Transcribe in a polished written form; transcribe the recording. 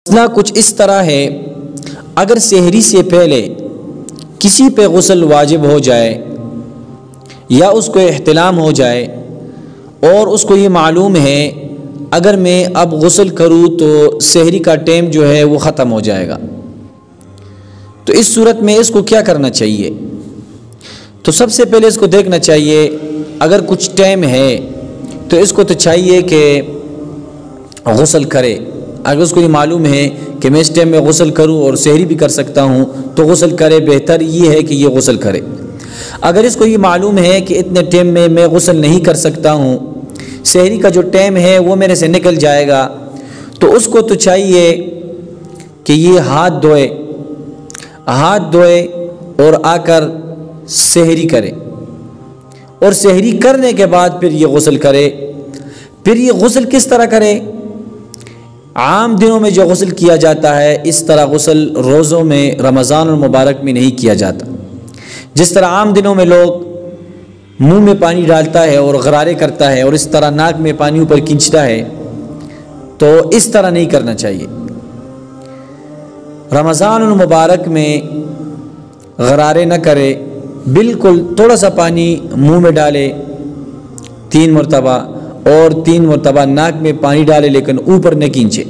مسئلہ کچھ اس طرح ہے، اگر سحری سے پہلے کسی پہ غسل واجب ہو جائے یا اس کو احتلام ہو جائے اور اس کو یہ معلوم ہے اگر میں اب غسل کروں تو سحری کا ٹائم جو ہے وہ ختم ہو جائے گا، تو اس صورت میں اس کو کیا کرنا چاہیے؟ تو سب سے پہلے اس کو دیکھنا چاہیے اگر کچھ ٹائم ہے تو اس کو تو چاہیے کہ غسل کرے۔ اگر اس کو یہ معلوم ہے کہ میں اس ٹائم میں غسل کروں اور سحری بھی کر سکتا ہوں تو غسل کرے، بہتر یہ ہے کہ یہ غسل کرے۔ اگر اس کو یہ معلوم ہے کہ اتنے ٹائم میں غسل نہیں کر سکتا ہوں، سحری کا جو ٹائم ہے وہ میرے سے نکل جائے گا، تو اس کو تو چاہیے کہ یہ ہاتھ دھوئے اور آ کر سحری کرے، اور سحری کرنے کے بعد پھر یہ غسل کرے۔ پھر یہ غسل کس طرح کرے؟ عام دنوں میں جو غسل کیا جاتا ہے اس طرح غسل روزوں میں رمضان المبارک میں نہیں کیا جاتا۔ جس طرح عام دنوں میں لوگ منہ میں پانی ڈالتا ہے اور غرارے کرتا ہے اور اس طرح ناک میں پانی اوپر کھینچتا ہے، تو اس طرح نہیں کرنا چاہیے۔ رمضان المبارک میں غرارے نہ کرے، بالکل تھوڑا سا پانی منہ میں ڈالے 3 مرتبہ اور 3 مرتبہ ناک میں پانی ڈالے، لیکن اوپر نہ کھینچے۔